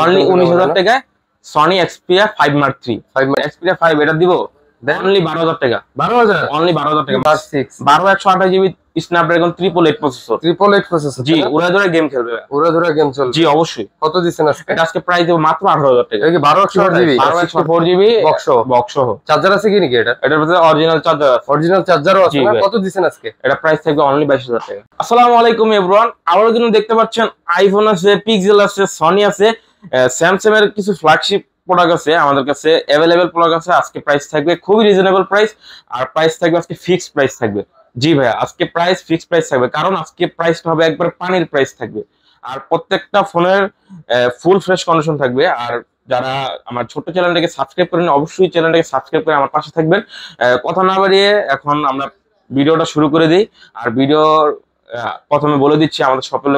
Only 19,000 টাকায় Sony Xperia 5 mark 3 Xperia 5 এটা দিব অনলি 12,000 টাকা 12,000 অনলি 12,000 টাকা মার্ক 6 12 128 জিবি স্ন্যাপড্রাগন 888 প্রসেসর 888 প্রসেসর জি উড়াধুরা গেম খেলবে উড়াধুরা গেম চলবে জি অবশ্যই কত দিবেন আজকে এটা আজকে প্রাইস দেব মাত্র 18,000 টাকা এটা কি 12 জিবি 12 জিবি বক্স সহ চার্জার আছে কি নাকি এটার ভিতরে অরিজিনাল চার্জারও আছে না কত দিবেন আজকে এটা প্রাইস থাকবে অনলি 22,000 টাকা আসসালামু আলাইকুম এভরিওয়ান আবারো কিন্তু দেখতে পাচ্ছেন আইফোন আছে পিক্সেল আছে সনি আছে স্যামসাং এর কিছু ফ্ল্যাগশিপ প্রোডাক্ট আছে আমাদের কাছে अवेलेबल প্রোডাক্ট আছে আজকে প্রাইস থাকবে খুবই রিজনেবল প্রাইস আর প্রাইস থাকবে আজকে ফিক্সড প্রাইস থাকবে জি ভাইয়া আজকে প্রাইস ফিক্সড প্রাইস থাকবে কারণ আজকে প্রাইসটা হবে একবার পানির প্রাইস থাকবে আর প্রত্যেকটা ফোনের ফুল ফ্রেশ কন্ডিশন থাকবে আর যারা আমার ছোট চ্যানেলটাকে সাবস্ক্রাইব করেন অবশ্যই চ্যানেলটাকে সাবস্ক্রাইব করে আমার পাশে থাকবেন কথা না বাড়িয়ে এখন আমরা ভিডিওটা শুরু করে দিই আর ভিডিওর প্রথমে বলে দিচ্ছি আমাদের শপের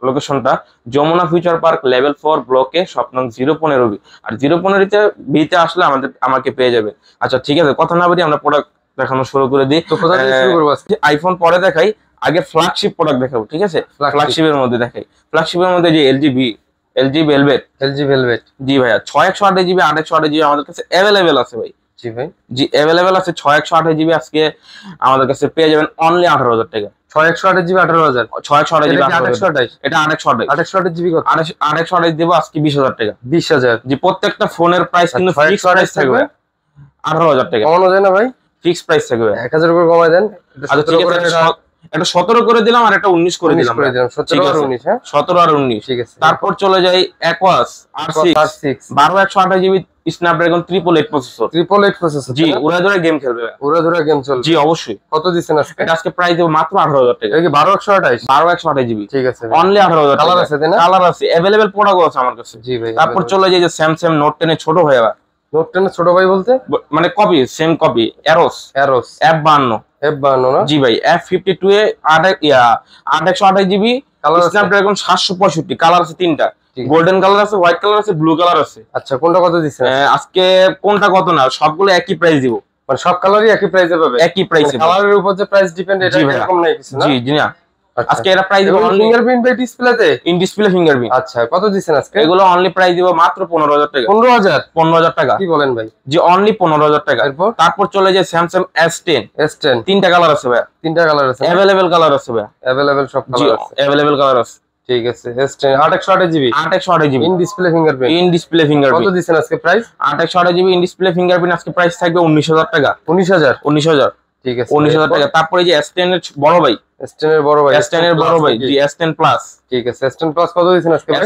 লোকেশনটা যমুনা ফিউচার পার্ক লেভেল 4 ব্লকে শপ নং 015 বি আর 015 বিতে আসলে আমাকে পেয়ে যাবে আচ্ছা ঠিক আছে কথা না বাড়িয়ে আমরা প্রোডাক্ট দেখানো শুরু করে দিই তো কোথা থেকে শুরু করব আইফোন পরে দেখাই আগে ফ্ল্যাগশিপ প্রোডাক্ট দেখাবো ঠিক আছে ফ্ল্যাগশিপের মধ্যে দেখাই ফ্ল্যাগশিপের মধ্যে যে এলজি ভেলভেট জি ভাইয়া 6128 জিবি 828 জিবি আমাদের কাছে अवेलेबल আছে ভাই জি ভাই জি अवेलेबल আছে 6128 জিবি আজকে আমাদের কাছে পেয়ে যাবেন অনলি 18,000 টাকা 6128 জিবি 18,000 6128 জিবি 828 এটা 828 জিবি কত 828 দেব আজকে 20,000 টাকা 20,000 জি প্রত্যেকটা ফোনের প্রাইস কিন্তু ফিক্সড প্রাইস থাকবে 18,000 টাকা কমানো যায় না ভাই ফিক্সড প্রাইস থাকবে 1000 করে কমায় দেন আচ্ছা ঠিক আছে এটা 17 করে দিলাম আর এটা 19 করে দিলাম 17 আর 19 হ্যাঁ 17 আর 19 ঠিক আছে তারপর চলে যাই Aquos R6 12 128 GB Snapdragon 888 processor জি উড়াধুরা গেম খেলবে উড়াধুরা গেম চলবে জি অবশ্যই কত দিবেন আজকে এটা আজকে প্রাইস দেব মাত্র 18,000 টাকা এটা কি 12 128 জিবি ঠিক আছে অনলি 18,000 কালার আছে তাই না কালার আছে अवेलेबल প্রোডাক্ট আছে আমার কাছে জি ভাই তারপর চলে যাই যে স্যামসাং নোট 10 এর ছোট ভাই আবার নোট 10 এর ছোট ভাই বলতে মানে copy same copy arrows F52 না জি ভাই F52 এ 828 জিবি স্ন্যাপড্রাগন 765 কালার আছে তিনটা গোল্ডেন কালার আছে হোয়াইট কালার আছে ব্লু কালার আছে আচ্ছা কোনটা কত দিছেন আজকে কোনটা কত না সবগুলো একই প্রাইস দিব মানে সব কালারই একই প্রাইসে পাবে একই প্রাইসে কালারের উপর যে প্রাইস ডিপেন্ড এটা এরকম নাই কিছু না জি না আজকে এর প্রাইস দিব অনলি ফিঙ্গারপ্রিন্ট বাই ডিসপ্লেতে ইন ডিসপ্লে ফিঙ্গারপ্রিন্ট আচ্ছা কত দিছেন আজকে এগুলো অনলি প্রাইস দিব মাত্র 15,000 টাকা 15,000 টাকা কি বলেন ভাই জি অনলি 15,000 টাকা তারপর চলে যায় স্যামসাং S10 তিনটা কালার আছে ভাই তিনটা কালার আছে अवेलेबल কালার আছে ভাই अवेलेबल সব কালার আছে अवेलेबल কালার আছে ঠিক আছে S10 828 GB in display fingerprint কত দিছেন আজকে price 828 GB in display fingerprint আজকে প্রাইস থাকবে 19,000 টাকা 19,000 ঠিক আছে 19,000 টাকা তারপরে যে S10 এর বড় ভাই S10 এর বড় ভাই জি S10 প্লাস ঠিক আছে S10 প্লাস কত দিছেন আজকে ভাই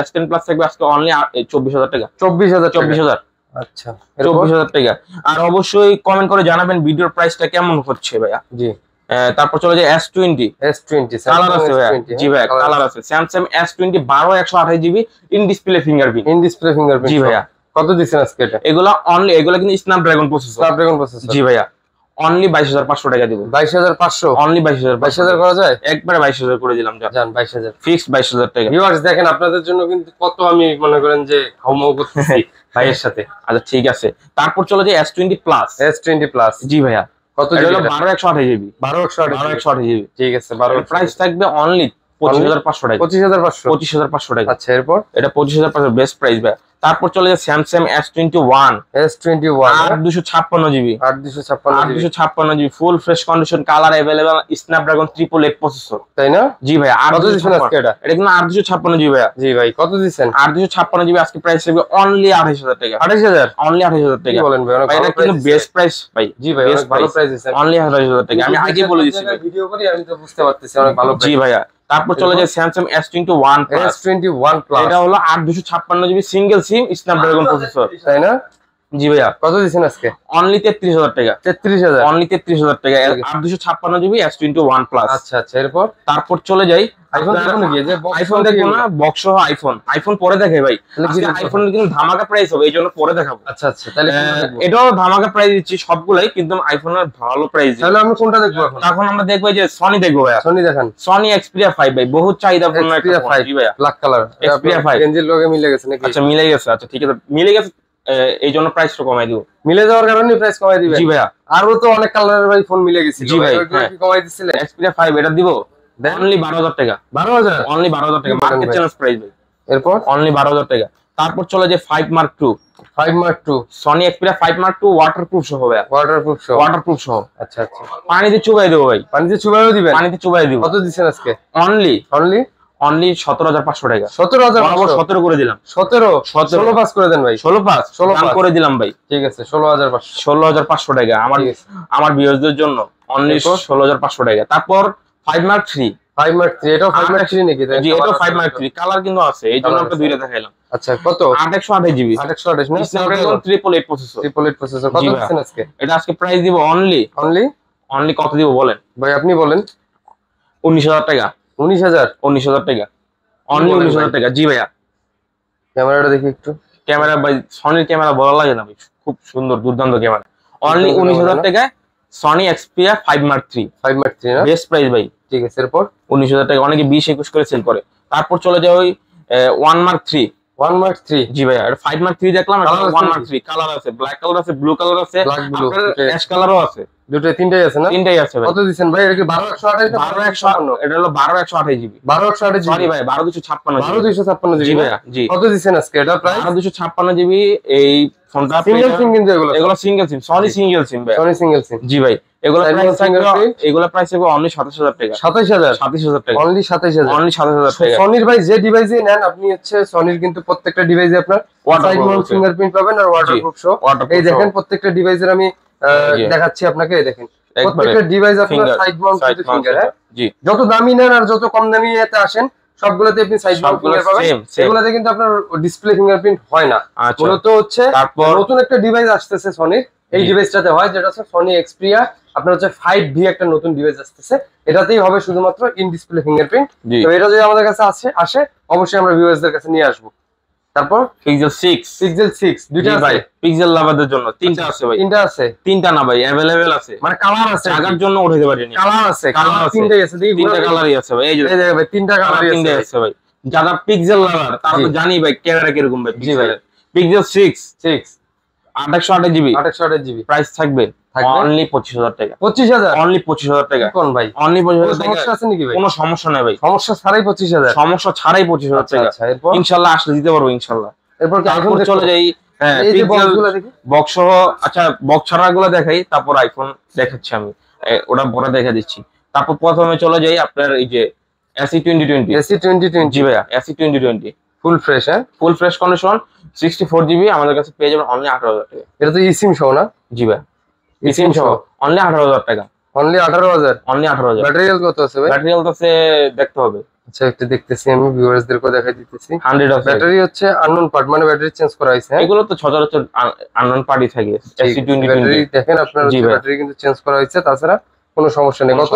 S10 প্লাস থাকবে আজকে অনলি 24,000 টাকা 24,000 আচ্ছা 24,000 টাকা আর অবশ্যই কমেন্ট করে জানাবেন ভিডিওর প্রাইসটা কেমন হচ্ছে ভাইয়া জি তারপর চলে যায় S20 কালার আছে ভাইয়া জি ভাইয়া কালার আছে Samsung S20 12 128 GB in display fingerprint জি ভাইয়া কত দিছেন আজকে এটা এগুলা কিন্তু স্ন্যাপড্রাগন প্রসেসর জি ভাইয়া অনলি 22,500 টাকা দিব 22,500 অনলি 22,000 করা যায় একবারে 22,000 করে দিলাম জান 22,000 ফিক্সড 22,000 টাকা ভিউয়ার্স দেখেন আপনাদের জন্য কিন্তু কত আমি মনে করেন যে হাউমাউ করতেছি ভাইয়ের সাথে আচ্ছা ঠিক আছে তারপর চলে যায় S20 প্লাস জি ভাইয়া কত হলো 12 128 জিবি 12 জিবি ঠিক আছে 12 প্রাইস থাকবে অনলি 25,500 টাকা 25,500 টাকা আচ্ছা এরপর এটা 25,500 বেস্ট প্রাইস ভাই তারপর চলে যায় Samsung S21 856 GB 856 GB full fresh condition colour available Snapdragon 888 processor তাই না জি ভাই কত দিছেন আজকে এটা কিন্তু 856 জিবি ভাই জি ভাই কত দিছেন 856 জিবি আজকে প্রাইস থাকবে অনলি 28,000 টাকা 28,000 অনলি 28,000 টাকা কি বলেন ভাই অনেক এটা কিন্তু বেস্ট প্রাইস ভাই জি ভাই অনেক ভালো প্রাইস দিছেন অনলি 28,000 টাকা আমি আগে বলে দিছি ভিডিও করি আমি তো বুঝতে পারতেছি অনেক ভালো জি ভাইয়া তারপর চলে যায় স্যামসাং S21 প্লাস এটা হলো 856 জিবি সিঙ্গেল সিম স্ন্যাপড্রাগন প্রসেসর তাই না জি ভাইয়া কত দিছেন আজকে অনলি 33,000 টাকা 33,000 অনলি 33,000 টাকা 856 জিবি S21 প্লাস আচ্ছা এরপর তারপর চলে যাই আইফোন দেখুন কি যে আইফোন দেখুন না বক্স সহ আইফোন পরে দেখাই ভাই আইফোনের কিন্তু ধামাকা প্রাইস হবে এইজন্য পরে দেখাবো আচ্ছা তাহলে এটাও ধামাকা প্রাইস দিচ্ছি সবগুলাই কিন্তু আইফোনের ভালো প্রাইস তাহলে আমরা কোনটা দেখবো এখন আমরা দেখবো যে সনি দেখবো ভাই সনি দেখান সনি Xperia 5 ভাই বহুত চাহিদা পূর্ণ একটা ফোন জি ভাই ব্ল্যাক কালার Xperia 5 গেঞ্জির লগে মিলে গেছে নাকি আচ্ছা মিলে গেছে আচ্ছা ঠিক আছে মিলে গেছে এই জন্য প্রাইসটা কমাই দিব মিলে যাওয়ার কারণে প্রাইস কমাই দিবেন জি ভাইয়া আরো তো অনেক কালারের ভাই ফোন মিলে গেছে জি ভাই কি কমাই দিছিলেন Xperia 5 এটা দিব অনলি 12,000 টাকা 12,000 অনলি 12,000 টাকা মার্কেট চ্যালেঞ্জ প্রাইস ভাই এরপর অনলি 12,000 টাকা। তারপর চলে যে 5 Mark II, 5 Mark II, Sony Xperia 5 Mark II waterproof সহ ভাই, ওয়াটারপ্রুফ সহ। ওয়াটারপ্রুফ সহ। আচ্ছা আচ্ছা, পানিতে চুবাই দেবো ভাই, পানিতে চুবাইও দিবেন? পানিতে চুবাই দিব। কত দিচ্ছেন আজকে? অনলি অনলি অনলি 17,500 টাকা। 17,500? 17 করে দিলাম। 17? 16 করে দেন ভাই। 16 16 করে দিলাম ভাই। ঠিক আছে, 16,500। 16,500 টাকা আমার ঠিক আছে। আমার ভিউয়ারদের জন্য অনলি 16,500 টাকা। তারপর 5 Mark III, 5 Mark III, এটাও 5 Mark III নাকি? জি এটাও 5 Mark III, কালার কিন্তু আছে, এই জন্য আমরা দুইটা দেখাইলাম। আচ্ছা, কত? 828 জিবি, 828 না? Snapdragon 888 processor. 888 প্রসেসর। কত দিচ্ছেন আজকে? এটা আজকে প্রাইস দিব অনলি অনলি কত দিব বলেন ভাই, আপনি বলেন। 19,000 টাকা। 19,000? 19,000 টাকা, অনলি 19,000 টাকা। জি ভাইয়া। ক্যামেরাটা দেখি একটু। ক্যামেরা ভাই সনির ক্যামেরা বলা লাগে না ভাই, খুব সুন্দর দুর্দান্ত ক্যামেরা। অনলি 19,000 টাকায় Sony Xperia 5 Mark III, 5 Mark III না? বেস্ট প্রাইস ভাই। ঠিক আছে, এরপর 19,000 টাকা, অনেকে 20-21 করে সেল করে। তারপর চলে যায় ওই 1 Mark III। 1 Mark III? জি ভাইয়া, এটা 5 Mark III দেখলাম, এটা Colour আছে 1 Mark III। কালার আছে, ব্ল্যাক কালার আছে, ব্লু কালার আছে, Black, blue, আপনার দুটোই। অ্যাশ কালারও আছে। দুটোই, তিনটাই আছে না? তিনটাই আছে ভাই। কত দিচ্ছেন ভাই? এটা কি 12,128 না 12,100, এটা হলো 12,128 জিবি। 12,128 জিবি? সরি ভাই, 12,256 জিবি। 12,256 G GB? ভাইয়া, জি। কত দিচ্ছেন আজকে এটা প্রাইস? 12,256 জিবি এই ফোনটা। সিঙ্গেল সিম কিন্তু এগুলো সিঙ্গেল সিম, সনি সিঙ্গেল সিম ভাই। সনি সিঙ্গেল সিম। জি ভাই, এগুলো Side প্রাইস mount থাকবে, fingerprint? এগুলো প্রাইস থাকবে অনলি 27,000 টাকা। 27,000? 27,000 টাকা, অনলি 27,000? অনলি 27,000 টাকা। সনির ভাই যে ডিভাইসে নেন আপনি, হচ্ছে সনির কিন্তু প্রত্যেকটা ডিভাইসে আপনার সাইড মাউন্ট ফিঙ্গারপ্রিন্ট পাবেন আর ওয়াটারপ্রুফ শো। এই দেখেন প্রত্যেকটা ডিভাইসের আমি দেখাচ্ছি আপনাকে, এই দেখেন প্রত্যেকটা ডিভাইস আপনার সাইড মাউন্ট ফিঙ্গার। হ্যাঁ, জি। যত দামি নেন আর যত কম দামি এতে আসেন সবগুলোতে আপনি সাইড মাউন্ট ফিঙ্গার পাবেন। এগুলোতে কিন্তু আপনার ডিসপ্লে ফিঙ্গারপ্রিন্ট হয় না। মূলত হচ্ছে নতুন একটা ডিভাইস আসতেছে সনির, এই ডিভাইসটাতে হয়, যেটা হচ্ছে সনি এক্সপিরিয়া আপনার হচ্ছে 5V একটা নতুন ডিভাইস আসতেছে, এটাতেই হবে শুধুমাত্র ইন ডিসপ্লে ফিঙ্গারপ্রিন্ট। তো এটা যদি আমাদের কাছে আসে অবশ্যই আমরা ভিউয়ার্সদের কাছে নিয়ে আসবো। তারপর পিক্সেল 6, পিক্সেল 6 দুইটা ভাই, আছে? পিক্সেল লাভারদের জন্য তিনটা আছে ভাই। তিনটা আছে? তিনটা না ভাই, अवेलेबल আছে, মানে কালার আছে? জায়গার জন্য উঠাইতে পারিনি। কালার আছে? কালার আছে, তিনটাই আছে? দেখি তিনটা কালারই আছে ভাই। এই যে ভাই তিনটা কালারই তিনটাই আছে ভাই। যারা পিক্সেল লাভার তারা তো জানি ভাই ক্যামেরা কিরকম ভাই। জি ভাই। পিক্সেল 6 828 জিবি, 828 জিবি প্রাইস থাকবে অনলি 25,000 টাকা। 25,000? অনলি 25,000 টাকা। কোন ভাই? অনলি 25,000 টাকা। সমস্যা আছে নাকি ভাই? কোনো সমস্যা নাই ভাই, সমস্যা ছাড়াই 25,000? সমস্যা ছাড়াই 25,000 টাকা। আচ্ছা, এরপর ইনশাআল্লাহ আসলে দিতে পারবো ইনশাআল্লাহ। এরপর কি আইফোন চলে যাই? হ্যাঁ, এই যে পিক্সেল বক্সগুলো দেখি। বক্স সহ, আচ্ছা বক্স ছাড়াগুলো দেখাই, তারপর আইফোন দেখাচ্ছি আমি, ওটা পরে দেখা দিচ্ছি। তারপর প্রথমে চলে যাই আপনার এই যে এসি 2020। এসি 2020? জি ভাইয়া, এসি 2020 ফুল ফ্রেশ? হ্যাঁ, ফুল ফ্রেশ কন্ডিশন, 64 জিবি আমাদের কাছে পেয়ে যাবেন অনলি 18,000 টাকা। এটা তো ইসিম সহ না? জি ভাই, ইসিম সহ অনলি 18,000 টাকা। অনলি 18,000? অনলি 18,000। ব্যাটারি হেলথ কত আছে ভাই? ব্যাটারি হেলথ আছে দেখতে হবে। আচ্ছা, একটু দেখতেছি আমি, ভিউয়ার্সদেরকে দেখাই দিতেছি। 100 আছে। ব্যাটারি হচ্ছে আননোন পার্ট, মানে ব্যাটারি চেঞ্জ করা হয়েছে। এগুলো তো সচরাচর আননোন পার্টি থাকে। এসি 2020 ব্যাটারি দেখেন আপনার, ব্যাটারি কিন্তু চেঞ্জ করা হয়েছে, তাছাড়া কোনো সমস্যা নেই। কত?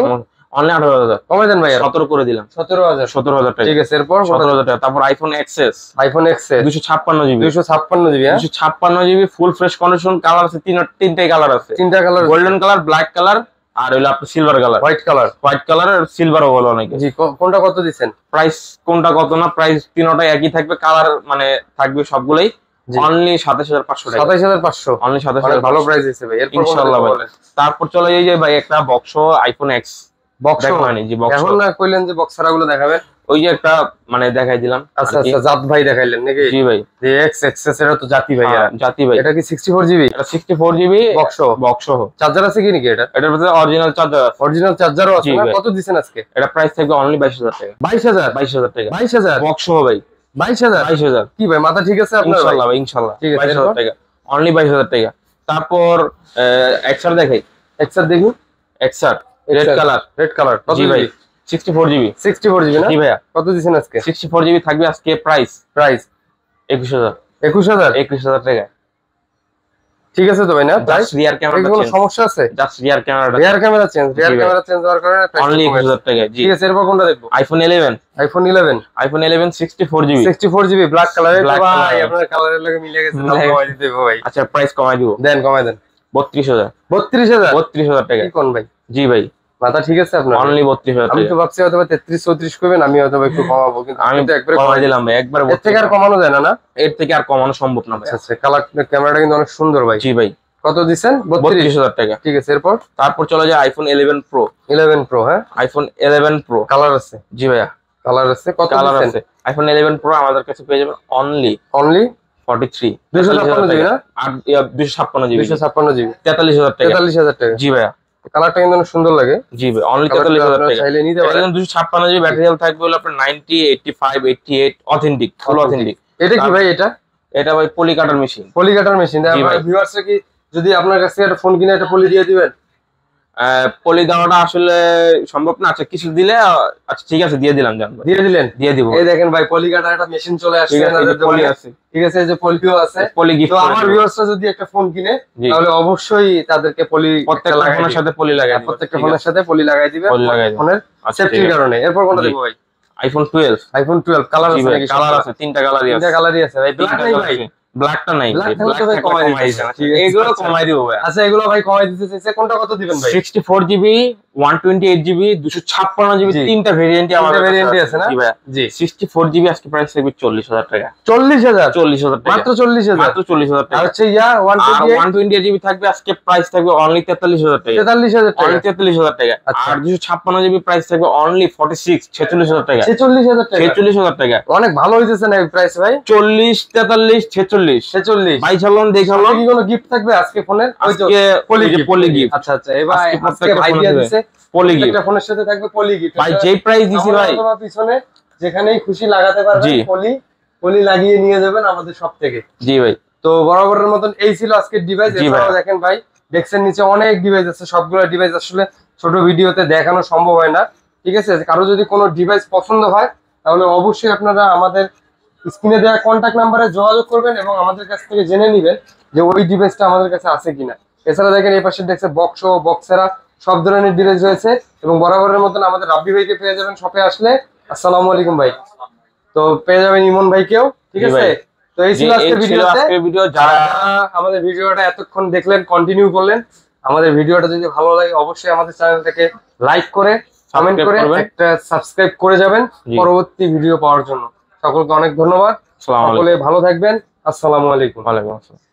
অনলি 18,000। কমাই দেন ভাই, 17 করে দিলাম। 17,000 টাকা। ঠিক আছে, এরপর 17,000 টাকা। তারপর iPhone XS, iPhone XS 256 GB, 256 GB. হ্যাঁ, 256 GB full fresh condition, colour আছে তিনটাই কালার আছে। তিনটা colour? Golden colour, black colour, আর হইলো আপনার silver colour. White colour? White colour আর সিলভারও বলে অনেকে। জি, কোনটা কত দিবেন? প্রাইস কোনটা কত না, প্রাইস তিনটাই একই থাকবে, কালার মানে থাকবে সবগুলাই অনলি 27,500 টাকা। 27,500? অনলি 27,000, ভালো প্রাইস দিছে ভাই। এরপর ইনশাআল্লাহ ভাই। তারপর চলে যাই যে ভাই একটা বক্স আইফোন এক্স বক্স মানে, জি বক্স। এখন না কইলেন যে বক্স ছাড়াগুলো দেখাবেন? ওই যে একটা মানে দেখাই দিলাম। আচ্ছা আচ্ছা, জাত ভাই দেখাইলেন নাকি? জি ভাই। যে এক্স এক্সএস এর তো জাতি ভাই, জাতি ভাই। এটা কি 64 জিবি? এটা 64 জিবি বক্স সহ। চার্জার আছে কি নাকি এটা? এটার ভিতরে অরিজিনাল চার্জার আছে। অরিজিনাল চার্জারও আছে না? কত দিবেন আজকে? এটা প্রাইস থাকবে অনলি 22,000 টাকা। 22,000? 22,000 টাকা। 22,000 বক্স সহ ভাই। 22,000? 22,000 কি ভাই, মাথা ঠিক আছে আপনার? ইনশাআল্লাহ ভাই, ইনশাআল্লাহ। ঠিক আছে, 22,000 টাকা, অনলি 22,000 টাকা। তারপর এক্সআর দেখাই। এক্সআর দেখুন। XR red colour. Red colour কত ভাই? 64 জিবি। 64 জিবি না? জি ভাইয়া। কত দিবেন আজকে? 64 জিবি থাকবে আজকে প্রাইস 21,000। 21,000 টাকা। ঠিক আছে তো ভাই না? জাস্ট রিয়ার ক্যামেরা, কোনো সমস্যা আছে? জাস্ট রিয়ার ক্যামেরা চেঞ্জ হওয়ার কারণে প্রাইস 21,000 টাকা। জি ঠিক আছে, এরপর কোনটা দেখবো? IPhone 11। IPhone 11? IPhone 11 64 GB. 64 GB black কালারের। ভাই আপনার কালারের লগে মিলে গেছে, দাম কমাই দিতে হবে ভাই। আচ্ছা, প্রাইস কমাই দিব। কমাই দেন। 32,000। 32,000 টাকা। কি কোন ভাই? জি ভাই, মাথা ঠিক আছে আপনার? অনলি 32,000 টাকা। আমি তো ভাবছি হয়তো 33 34 করবেন, আমি হয়তো একটু কমাবো, কিন্তু আমি তো একবারে কমাই দিলাম ভাই, একবারে। এর থেকে আর কমানো যায় না? না, এর থেকে আর কমানো সম্ভব না ভাই। আচ্ছা, কালার ক্যামেরাটা কিন্তু অনেক সুন্দর ভাই। জি ভাই। কত দিবেন? 32,000 টাকা। ঠিক আছে, এরপর? তারপর চলে যায় আইফোন 11 প্রো। 11 প্রো? হ্যাঁ, আইফোন 11 প্রো কালার আছে? জি ভাইয়া। কালার আছে, কত কালার আছে। আইফোন 11 প্রো আমাদের কাছে পেয়ে যাবেন অনলি 43 256 জিবি না, আর 256 জিবি 256 জিবি 43000 টাকা। 43000 টাকা। জি ভাইয়া, কালারটা কিন্তু সুন্দর লাগে। জি ভাই, অনলি 43000 টাকা চাইলে নিতে পারেন। 256 জিবি ব্যাটারি হেলথ থাকবে হলো আপনার 90, 85, 88 অথেন্টিক, ফুল অথেন্টিক। এটা কি ভাই? এটা ভাই পলি কাটার মেশিন। পলি কাটার মেশিন। আপনার ভিউয়ার্সরা কি যদি আপনার কাছে একটা ফোন কিনে একটা পলি দিয়ে দিবেন? পলি দেওয়াটা আসলে সম্ভব না। আচ্ছা কিছু দিলে, আচ্ছা ঠিক আছে দিয়ে দিলাম, জান দিয়ে দিলেন, দিয়ে দিব। এই দেখেন ভাই পলি কাটার একটা মেশিন চলে আসছে, পলি আছে, ঠিক আছে, এই যে পলিও আছে, পলি গিফট। তো আমার ভিউয়ার্সরা যদি একটা ফোন কিনে তাহলে অবশ্যই তাদেরকে পলি, প্রত্যেকটা ফোনের সাথে পলি লাগাই দিবেন, প্রত্যেকটা ফোনের সাথে পলি লাগাই দিবেন ফোনের সেফটির কারণে। এরপর কোনটা দেখব ভাই? আইফোন 12। আইফোন 12 কালার আছে নাকি? কালার আছে, তিনটা কালারই আছে। তিনটা কালারই আছে ভাই। ব্ল্যাক নাই ভাই? ব্ল্যাকটা নাই, ব্ল্যাকটা ভাই কমাই দিয়েছে। এগুলো কমাই দিব ভাই। আচ্ছা এগুলো ভাই কমাই দিতে চাইছে, কোনটা কত দিবেন ভাই? 64 জিবি, 128 জিবি, 256 জিবি, তিনটা ভেরিয়েন্টই আমাদের ভেরিয়েন্টই আছে না? জি ভাই, জি। 64 জিবি আজকে প্রাইস থাকবে 40000 টাকা। 40000 টাকা, মাত্র 40000, মাত্র 40000 টাকা। আর হচ্ছে ইয়া 128 জিবি থাকবে আজকে প্রাইস থাকবে অনলি 43000 টাকা। 43000 টাকা, অনলি 43000 টাকা। আর 256 জিবি প্রাইস থাকবে অনলি 46000 টাকা। 46000 টাকা, 46000 টাকা। অনেক ভালো হইতেছে না এই প্রাইস ভাই? 40, 43, 46 ভাই চালান দেখালাম। কি কোনো গিফট থাকবে আজকে ফোনের? ওই তো পলি গিফট। আচ্ছা আচ্ছা, এবার আজকে ভাই দিয়ে দিয়েছে পলি গিফট। একটা ফোনের সাথে থাকবে পলি গিফট। ভাই যেই প্রাইস দিছি ভাই, তোমার পিছনে যেখানেই খুশি লাগাতে পারবেন পলি লাগিয়ে নিয়ে যাবেন আমাদের সব থেকে। জি ভাই, তো বরাবরের মতন এই ছিল আজকের ডিভাইস। এছাড়াও দেখেন ভাই ডেস্কের নিচে অনেক ডিভাইস আছে, সবগুলো ডিভাইস আসলে ছোট ভিডিওতে দেখানো সম্ভব হয় না, ঠিক আছে? কারো যদি কোনো ডিভাইস পছন্দ হয় তাহলে অবশ্যই আপনারা আমাদের স্ক্রিনে দেওয়া কন্ট্যাক্ট নাম্বারে যোগাযোগ করবেন এবং আমাদের কাছ থেকে জেনে নেবেন যে ওই ডিভাইসটা আমাদের কাছে আছে কিনা। এছাড়া দেখেন এই পাশে দেখছে বক্স ও বক্সেরা সব ধরনের ডিভাইস রয়েছে এবং বরাবরের মতন আমাদের রাব্বি ভাইকে পেয়ে যাবেন শপে আসলে। আসসালামু আলাইকুম ভাই। তো পেয়ে যাবেন ইমন ভাইকেও, ঠিক আছে? তো এই ছিল আজকের ভিডিও। যারা আমাদের ভিডিওটা এতক্ষণ দেখলেন, কন্টিনিউ করলেন, আমাদের ভিডিওটা যদি ভালো লাগে অবশ্যই আমাদের চ্যানেলটাকে লাইক করে, কমেন্ট করে একটা সাবস্ক্রাইব করে যাবেন পরবর্তী ভিডিও পাওয়ার জন্য। সকলকে অনেক ধন্যবাদ, সকলে ভালো থাকবেন। আসসালামু আলাইকুম। ওয়ালাইকুম আসসালাম।